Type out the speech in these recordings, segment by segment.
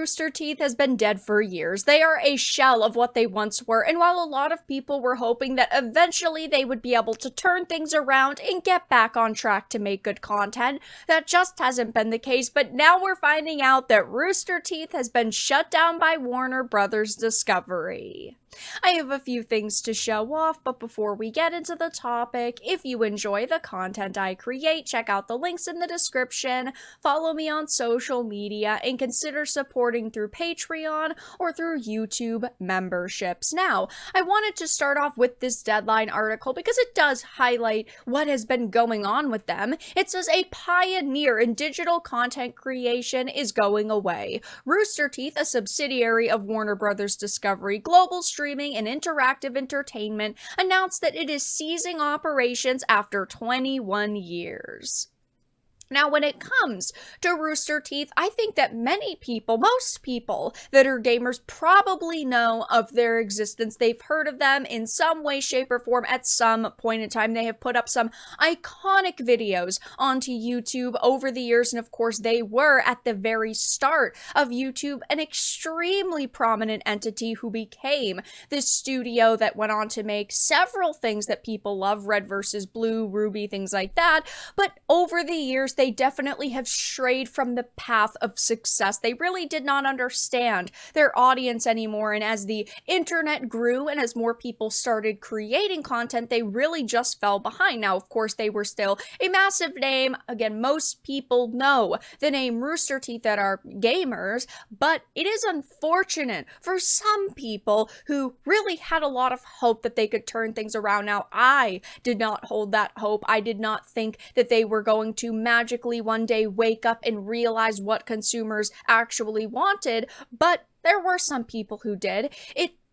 Rooster Teeth has been dead for years. They are a shell of what they once were, and while a lot of people were hoping that eventually they would be able to turn things around and get back on track to make good content, that just hasn't been the case. But now we're finding out that Rooster Teeth has been shut down by Warner Brothers Discovery. I have a few things to show off, but before we get into the topic, if you enjoy the content I create, check out the links in the description, follow me on social media, and consider supporting through Patreon or through YouTube memberships. Now, I wanted to start off with this Deadline article because it does highlight what has been going on with them. It says a pioneer in digital content creation is going away. Rooster Teeth, a subsidiary of Warner Brothers Discovery Global Streaming and Interactive Entertainment, announced that it is ceasing operations after 21 years. Now, when it comes to Rooster Teeth, I think that many people, most people that are gamers probably know of their existence. They've heard of them in some way, shape, or form at some point in time. They have put up some iconic videos onto YouTube over the years, and of course, they were at the very start of YouTube an extremely prominent entity who became this studio that went on to make several things that people love, Red vs. Blue, RWBY, things like that. But over the years, they definitely have strayed from the path of success. They really did not understand their audience anymore, and as the internet grew and as more people started creating content, they really just fell behind. Now, of course, they were still a massive name. Again, most people know the name Rooster Teeth that are gamers, but it is unfortunate for some people who really had a lot of hope that they could turn things around. Now, I did not hold that hope. I did not think that they were going to magically one day wake up and realize what consumers actually wanted, but there were some people who did.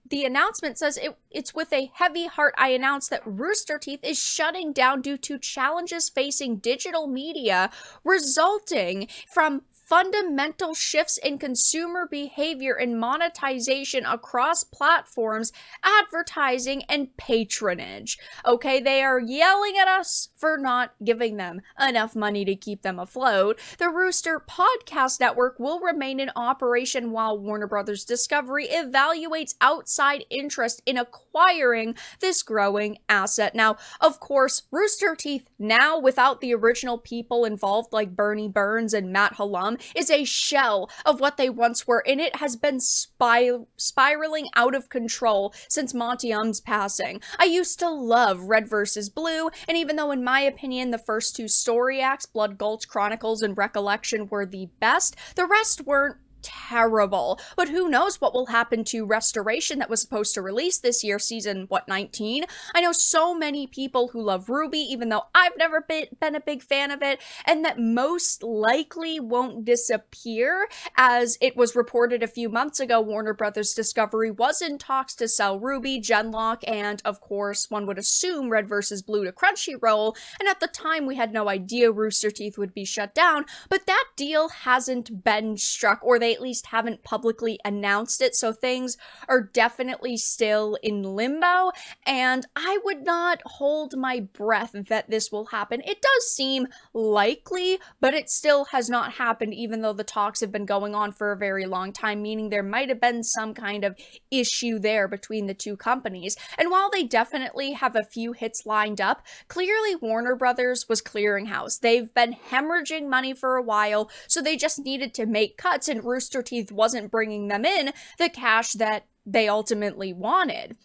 The announcement says it's with a heavy heart I announce that Rooster Teeth is shutting down due to challenges facing digital media resulting from fundamental shifts in consumer behavior and monetization across platforms, advertising, and patronage. Okay, they are yelling at us for not giving them enough money to keep them afloat. The Rooster Podcast Network will remain in operation while Warner Brothers Discovery evaluates outside interest in acquiring this growing asset. Now, of course, Rooster Teeth, now without the original people involved like Bernie Burns and Matt Hallam, is a shell of what they once were, and it has been spiraling out of control since Monty Um's passing. I used to love Red vs. Blue, and even though in my opinion the first two story acts, Blood Gulch Chronicles and Recollection, were the best, the rest weren't terrible. But who knows what will happen to Restoration that was supposed to release this year, season, 19? I know so many people who love RWBY, even though I've never been a big fan of it, and that most likely won't disappear. As it was reported a few months ago, Warner Brothers Discovery was in talks to sell RWBY, Genlock, and of course, one would assume Red vs. Blue to Crunchyroll, and at the time we had no idea Rooster Teeth would be shut down, but that deal hasn't been struck, or they at least haven't publicly announced it, so things are definitely still in limbo, and I would not hold my breath that this will happen. It does seem likely, but it still has not happened, even though the talks have been going on for a very long time, meaning there might have been some kind of issue there between the two companies. And while they definitely have a few hits lined up, clearly Warner Brothers was clearing house. They've been hemorrhaging money for a while, so they just needed to make cuts, and Rooster Teeth wasn't bringing them in the cash that they ultimately wanted.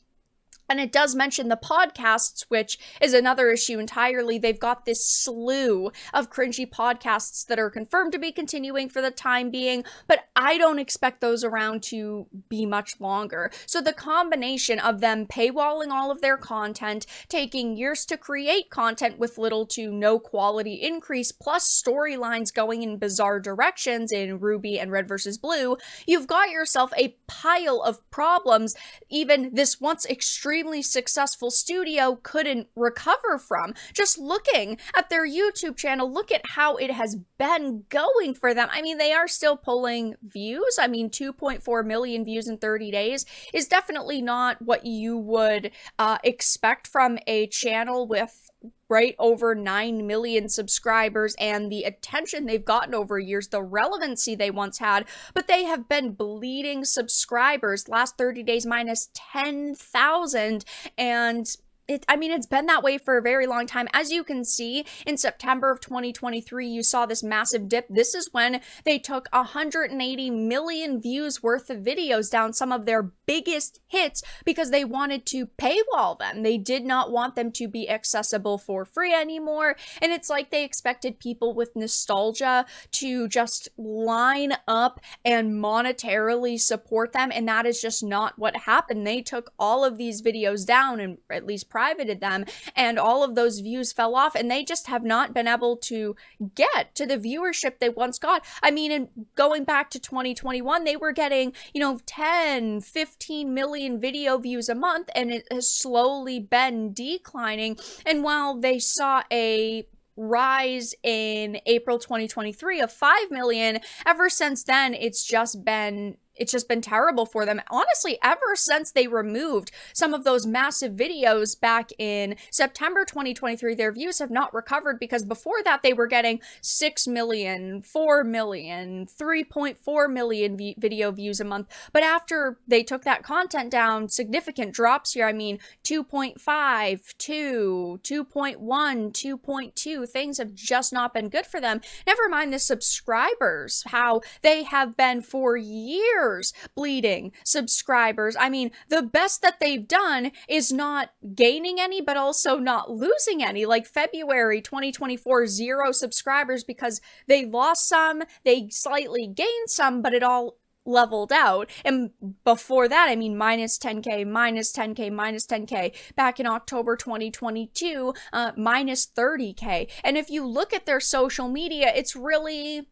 And it does mention the podcasts, which is another issue entirely. They've got this slew of cringy podcasts that are confirmed to be continuing for the time being, but I don't expect those around to be much longer. So the combination of them paywalling all of their content, taking years to create content with little to no quality increase, plus storylines going in bizarre directions in RWBY and Red vs. Blue, you've got yourself a pile of problems even this once extremely successful studio couldn't recover from. Just looking at their YouTube channel, look at how it has been going for them. I mean, they are still pulling views. I mean, 2.4 million views in 30 days is definitely not what you would expect from a channel with right over 9 million subscribers, and the attention they've gotten over years, the relevancy they once had, but they have been bleeding subscribers. Last 30 days minus 10,000, and it's been that way for a very long time. As you can see, in September of 2023, you saw this massive dip. This is when they took 180 million views worth of videos down, some of their biggest hits, because they wanted to paywall them. They did not want them to be accessible for free anymore. And it's like they expected people with nostalgia to just line up and monetarily support them. And that is just not what happened. They took all of these videos down, and at least privated them, and all of those views fell off, and they just have not been able to get to the viewership they once got. I mean, and going back to 2021, they were getting, 10, 15 million video views a month, and it has slowly been declining. And while they saw a rise in April 2023 of 5 million, ever since then, it's just been terrible for them. Honestly, ever since they removed some of those massive videos back in September 2023, their views have not recovered, because before that they were getting 6 million, 4 million, 3.4 million video views a month. But after they took that content down, significant drops here. I mean, 2.5, 2, 2.1, 2.2. Things have just not been good for them. Never mind the subscribers, how they have been for years bleeding subscribers. I mean, the best that they've done is not gaining any, but also not losing any. Like February 2024, 0 subscribers, because they lost some, they slightly gained some, but it all leveled out. And before that, I mean, minus 10K, minus 10K, minus 10K. Back in October 2022, minus 30K. And if you look at their social media, it's really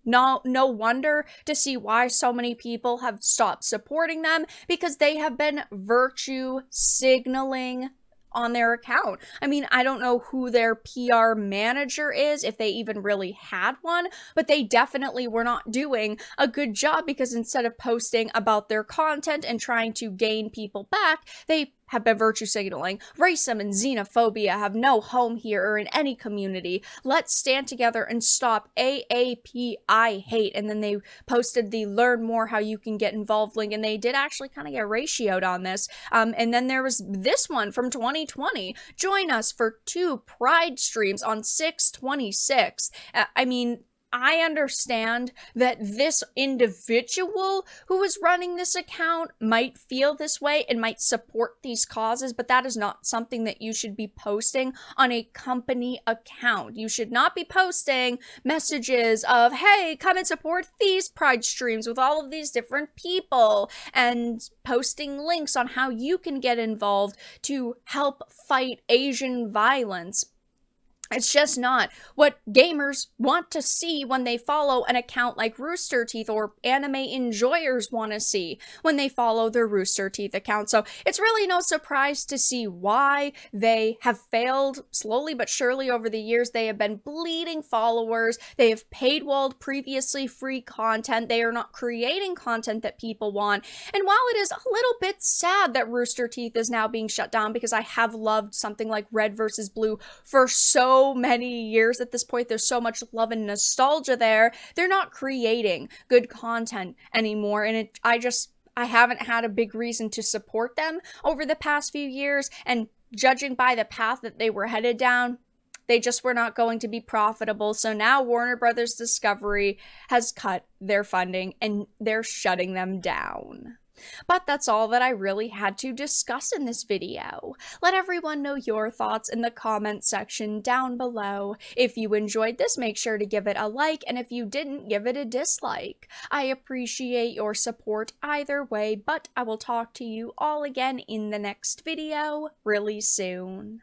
no wonder to see why so many people have stopped supporting them, because they have been virtue signaling on their account. I mean, I don't know who their PR manager is, if they even really had one, but they definitely were not doing a good job, because instead of posting about their content and trying to gain people back, they have been virtue signaling. Racism and xenophobia have no home here or in any community. Let's stand together and stop AAPI hate. And then they posted the learn more how you can get involved link, and they did actually kind of get ratioed on this. And then there was this one from 2020. Join us for 2 Pride streams on 6/26. I mean, I understand that this individual who is running this account might feel this way and might support these causes, but that is not something that you should be posting on a company account. You should not be posting messages of, hey, come and support these Pride streams with all of these different people, and posting links on how you can get involved to help fight Asian violence. It's just not what gamers want to see when they follow an account like Rooster Teeth, or anime enjoyers want to see when they follow the Rooster Teeth account. So it's really no surprise to see why they have failed slowly but surely over the years. They have been bleeding followers. They have paywalled previously free content. They are not creating content that people want. And while it is a little bit sad that Rooster Teeth is now being shut down, because I have loved something like Red versus Blue for so many years at this point, there's so much love and nostalgia there, they're not creating good content anymore. And I haven't had a big reason to support them over the past few years, and judging by the path that they were headed down, they just were not going to be profitable. So now Warner Brothers Discovery has cut their funding and they're shutting them down. But that's all that I really had to discuss in this video. Let everyone know your thoughts in the comment section down below. If you enjoyed this, make sure to give it a like, and if you didn't, give it a dislike. I appreciate your support either way, but I will talk to you all again in the next video really soon.